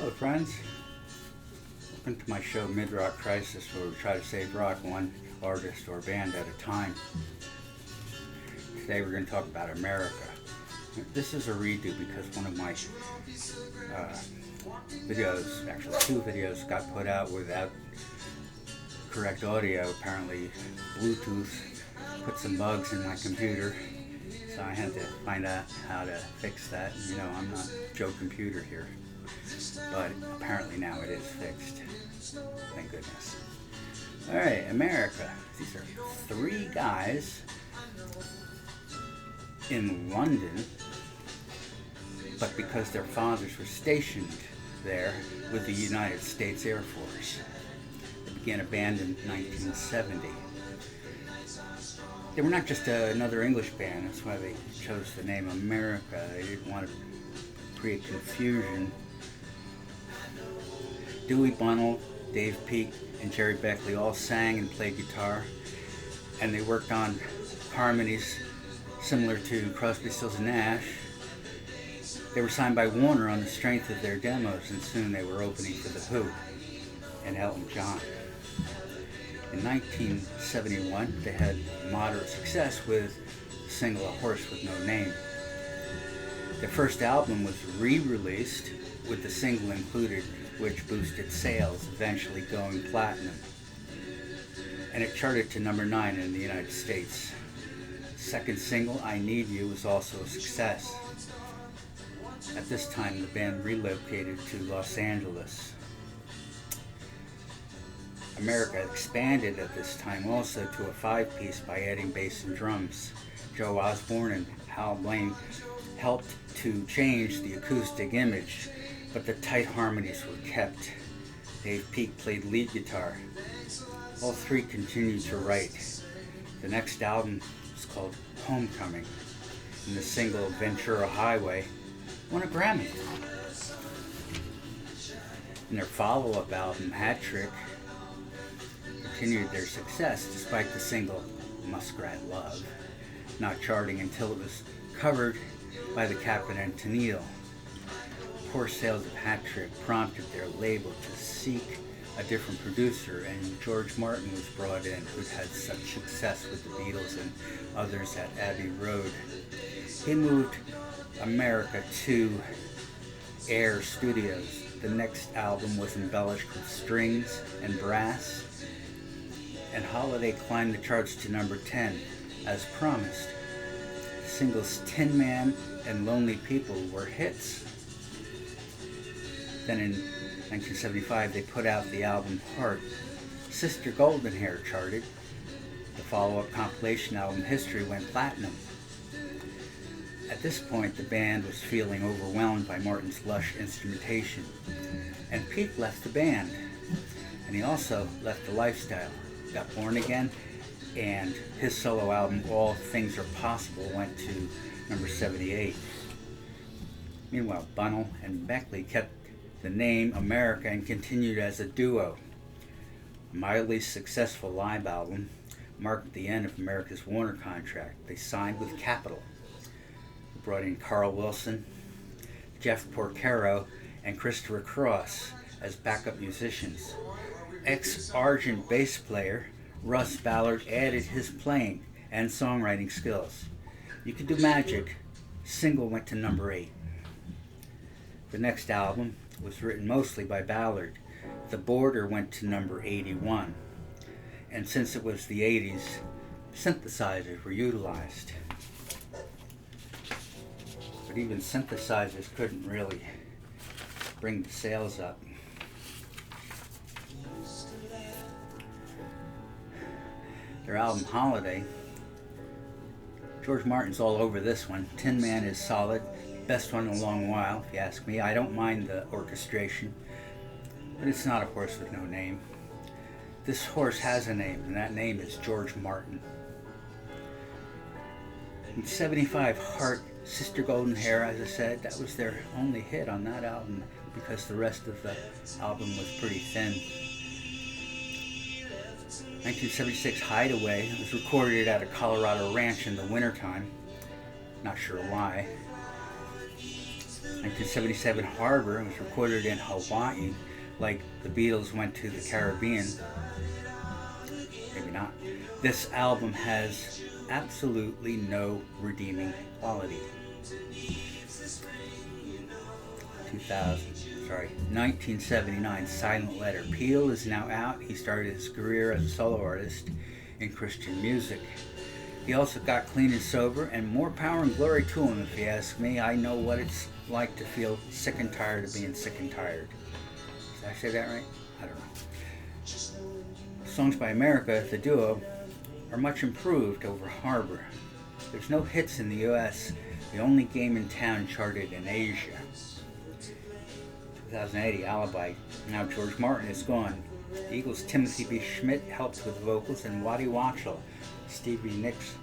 Hello friends, welcome to my show Mid-Rock Crisis, where we try to save rock one artist or band at a time. Today we're going to talk about America. This is a redo because one of my videos, actually two videos, got put out without correct audio. Apparently Bluetooth put some bugs in my computer, so I had to find out how to fix that. You know, I'm not Joe Computer here, but apparently now it is fixed. Thank goodness. Alright, America. These are three guys in London, but because their fathers were stationed there with the United States Air Force. They began a band in 1970. They were not just another English band, that's why they chose the name America. They didn't want to create confusion. Dewey Bunnell, Dave Peake, and Jerry Beckley all sang and played guitar, and they worked on harmonies similar to Crosby, Stills, and Nash. They were signed by Warner on the strength of their demos, and soon they were opening for The Who and Elton John. In 1971, they had moderate success with the single A Horse with No Name. Their first album was re-released with the single included, which boosted sales, eventually going platinum. And it charted to number 9 in the United States. Second single, I Need You, was also a success. At this time, the band relocated to Los Angeles. America expanded at this time also to a 5-piece by adding bass and drums. Joe Osborne and Hal Blaine helped to change the acoustic image, but the tight harmonies were kept. Dave Peake played lead guitar. All three continued to write. The next album was called Homecoming, and the single Ventura Highway won a Grammy. And their follow-up album, Hat Trick, continued their success despite the single Muskrat Love not charting until it was covered by the Captain and Tennille. Poor sales of Hat Trick prompted their label to seek a different producer, and George Martin was brought in, who'd had such success with the Beatles and others at Abbey Road. He moved America to Air Studios. The next album was embellished with strings and brass, and Holiday climbed the charts to number 10, as promised. Singles Tin Man and Lonely People were hits. Then in 1975, they put out the album Heart. Sister Golden Hair charted. The follow-up compilation album History went platinum. At this point, the band was feeling overwhelmed by Martin's lush instrumentation, and Pete left the band, and he also left the lifestyle, got born again, and his solo album All Things Are Possible went to number 78. Meanwhile, Bunnell and Beckley kept the name America and continued as a duo. A mildly successful live album marked the end of America's Warner contract. They signed with Capitol. They brought in Carl Wilson, Jeff Porcaro, and Christopher Cross as backup musicians. Ex-Argent bass player Russ Ballard added his playing and songwriting skills. You Could Do Magic single went to number 8. The next album was written mostly by Ballard. The Border went to number 81. And since it was the 80s, synthesizers were utilized. But even synthesizers couldn't really bring the sales up. Their album Holiday, George Martin's all over this one. Tin Man is solid, best one in a long while, if you ask me. I don't mind the orchestration, but it's not a horse with no name. This horse has a name, and that name is George Martin. In 75, Heart, Sister Golden Hair, as I said, that was their only hit on that album because the rest of the album was pretty thin. 1976 Hideaway was recorded at a Colorado ranch in the wintertime. Not sure why. 1977, Harbor was recorded in Hawaii, like the Beatles went to the Caribbean. Maybe not. This album has absolutely no redeeming quality. 1979, Silent Letter. Peel is now out. He started his career as a solo artist in Christian music. He also got clean and sober, and more power and glory to him, if you ask me. I know what it's like to feel sick and tired of being sick and tired. Did I say that right? I don't know. Songs by America, the duo, are much improved over Harbor. There's no hits in the U.S. The only game in town charted in Asia. 2080, Alibi. Now George Martin is gone. The Eagles' Timothy B. Schmidt helped with vocals, and Waddy Watchell, Stevie Nicks'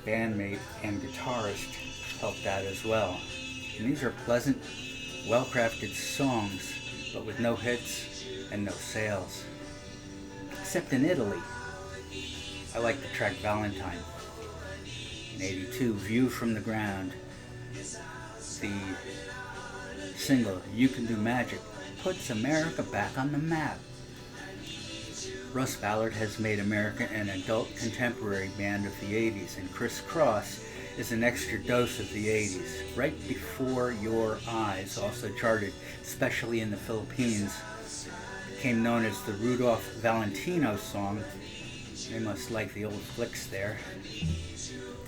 bandmate and guitarist, helped out as well. And these are pleasant, well-crafted songs, but with no hits and no sales. Except in Italy. I like the track Valentine. In 82, View from the Ground. The single, You Can Do Magic, puts America back on the map. Russ Ballard has made America an adult contemporary band of the 80s, and Criss Cross is an extra dose of the 80s. Right Before Your Eyes also charted, especially in the Philippines. Became known as the Rudolph Valentino song. They must like the old flicks there.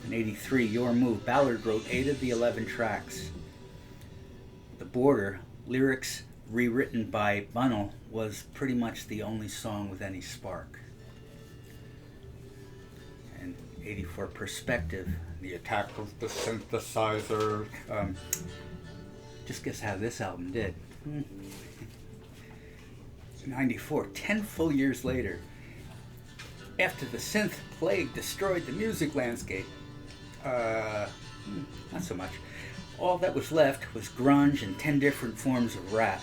In 83, Your Move. Ballard wrote 8 of the 11 tracks. The Border, lyrics rewritten by Bunnell, was pretty much the only song with any spark. And 84, Perspective. The Attack of the Synthesizer. Just guess how this album did. 94, 10 full years later, after the synth plague destroyed the music landscape. Not so much. All that was left was grunge and 10 different forms of rap.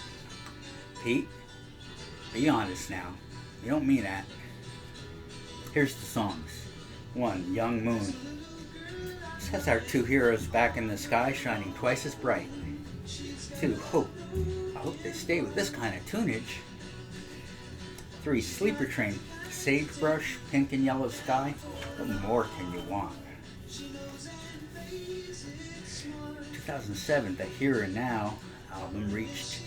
Pete, be honest now. You don't mean that. Here's the songs. 1, Young Moon. This has our 2 heroes back in the sky shining twice as bright. 2, Hope. I hope they stay with this kind of tunage. 3, Sleeper Train. Sagebrush, Pink and Yellow Sky. What more can you want? 2007, the Here and Now album reached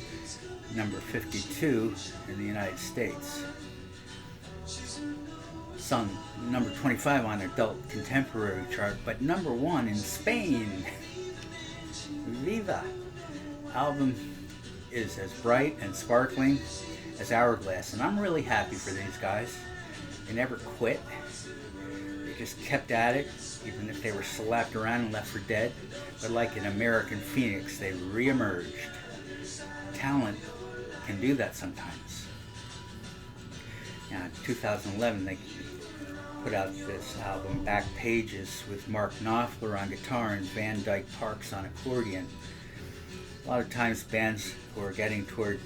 number 52 in the United States. Sung number 25 on adult contemporary chart, but number 1 in Spain. Viva! Album is as bright and sparkling as Hourglass, and I'm really happy for these guys. They never quit. They just kept at it, even if they were slapped around and left for dead. But like an American phoenix, they re-emerged. Talent can do that sometimes. Now, in 2011, they put out this album, Back Pages, with Mark Knopfler on guitar and Van Dyke Parks on accordion. A lot of times bands who are getting toward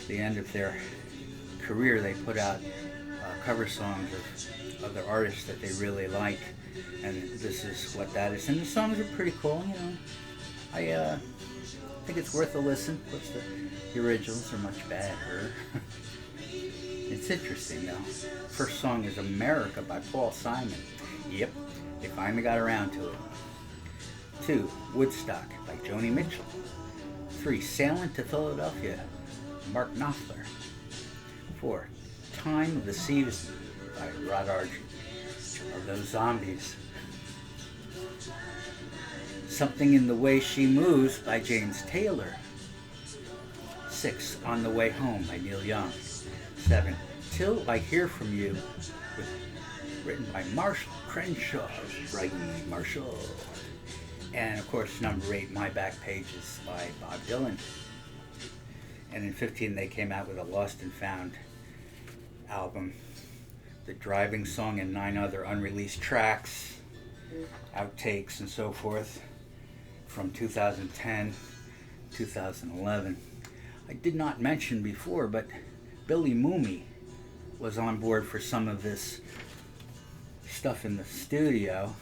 the end of their career, they put out cover songs of other artists that they really like, and this is what that is. And the songs are pretty cool, you know. I think it's worth a listen. Plus the originals are much better. It's interesting though. First song is America by Paul Simon. Yep, they finally got around to it. 2, Woodstock by Joni Mitchell. 3, Sailing to Philadelphia, Mark Knopfler. 4, Time of the Season by Rod Argent. Or Those Zombies. Something in the Way She Moves by James Taylor. 6, On the Way Home by Neil Young. 7, Till I Hear From You, written by Marshall Crenshaw. Right, Marshall. And of course, number 8, My Back Pages by Bob Dylan. And in 15, they came out with a Lost and Found album. The Driving Song and 9 other unreleased tracks, outtakes and so forth from 2010, 2011. I did not mention before, but Billy Mooney was on board for some of this stuff in the studio.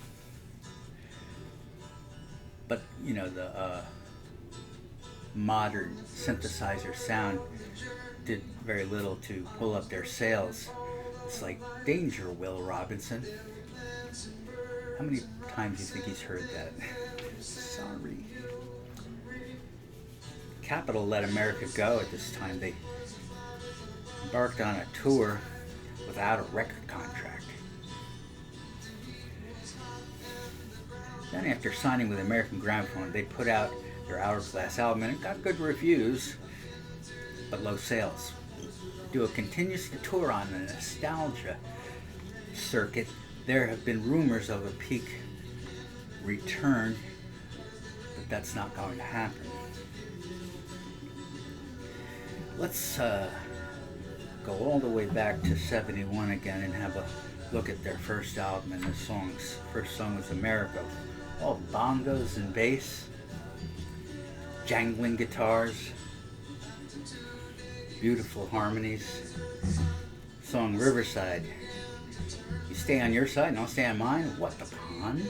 But, you know, modern synthesizer sound did very little to pull up their sales. It's like, danger, Will Robinson. How many times do you think he's heard that? Sorry. Capitol let America go at this time. They embarked on a tour without a record contract. Then after signing with American Gramophone, they put out their Hourglass album, and it got good reviews, but low sales. Duo continues to tour on the nostalgia circuit. There have been rumors of a peak return, but that's not going to happen. Let's go all the way back to 71 again and have a look at their first album and the songs. First song was America. All bongos and bass, jangling guitars, beautiful harmonies. Song Riverside. You stay on your side and I'll stay on mine. What, the pond?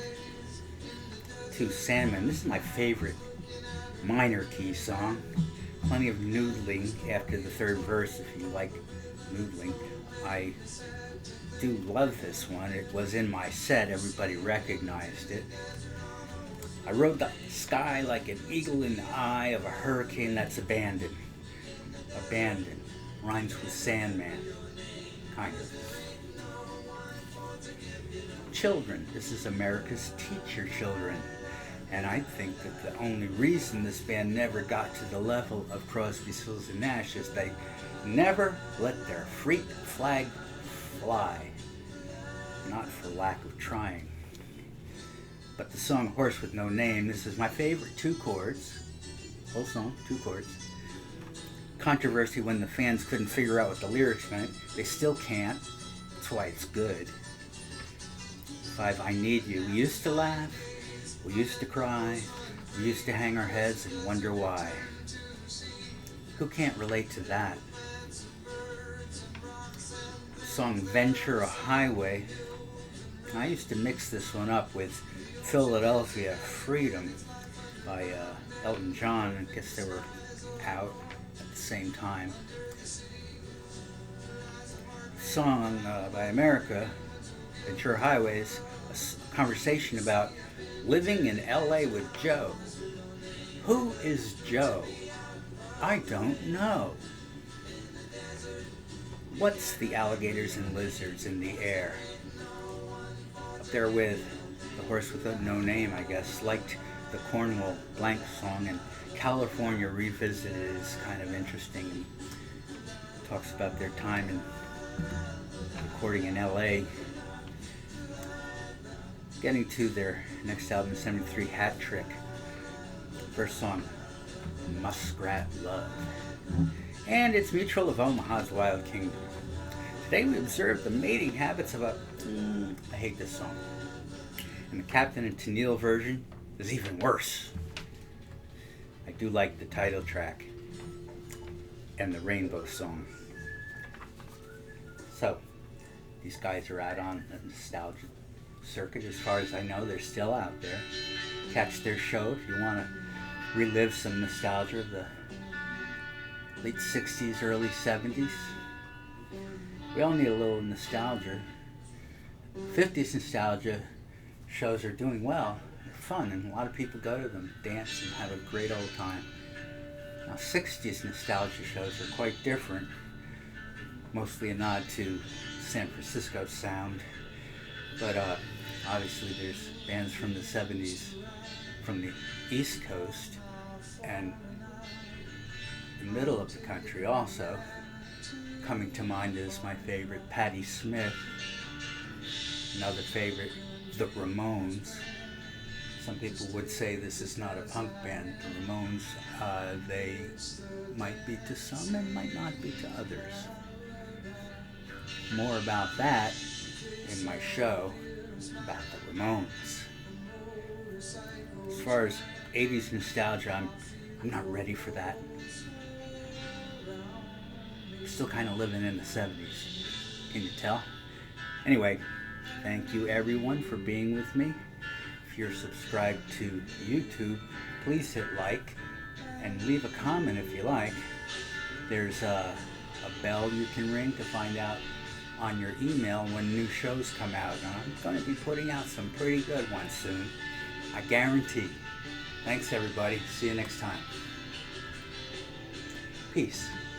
To Sandman. This is my favorite minor key song. Plenty of noodling after the third verse if you like noodling. I do love this one. It was in my set. Everybody recognized it. I rode the sky like an eagle in the eye of a hurricane that's abandoned. Abandoned. Rhymes with Sandman. Kind of. Children. This is America's Teacher Children. And I think that the only reason this band never got to the level of Crosby, Stills, and Nash is they never let their freak flag fly. Not for lack of trying. But the song Horse with No Name, this is my favorite. 2 chords. Whole song, 2 chords. Controversy when the fans couldn't figure out what the lyrics meant. They still can't. That's why it's good. 5, I Need You. We used to laugh. We used to cry. We used to hang our heads and wonder why. Who can't relate to that? The song Ventura Highway. I used to mix this one up with Philadelphia Freedom by Elton John. I guess they were out at the same time. Song by America, Ventura Highways, a conversation about living in LA with Joe. Who is Joe? I don't know. What's the alligators and lizards in the air? Up there with the Horse with No Name, I guess. Liked the Cornwall Blank song, and California Revisited is kind of interesting and talks about their time in recording in LA. Getting to their next album, 73, Hat Trick. First song, Muskrat Love. And it's Mutual of Omaha's Wild Kingdom. Today we observe the mating habits of a... I hate this song. And the Captain and Tennille version is even worse. I do like the title track and the Rainbow song. So, these guys are out on the nostalgia circuit. As far as I know, they're still out there. Catch their show if you want to relive some nostalgia of the late 60s, early 70s. We all need a little nostalgia. 50s nostalgia shows are doing well. They're fun, and a lot of people go to them, dance, and have a great old time. Now, 60s nostalgia shows are quite different. Mostly a nod to San Francisco sound. But obviously there's bands from the 70s from the East Coast and the middle of the country also. Coming to mind is my favorite, Patti Smith. Another favorite, the Ramones. Some people would say this is not a punk band. The Ramones, they might be to some and might not be to others. More about that in my show about the Ramones. As far as 80s nostalgia, I'm not ready for that. Still kind of living in the 70s. Can you tell? Anyway, thank you everyone for being with me. If you're subscribed to YouTube, please hit like And leave a comment if you like. There's a bell you can ring to find out on your email when new shows come out. And I'm going to be putting out some pretty good ones soon. I guarantee. Thanks everybody. See you next time. Peace.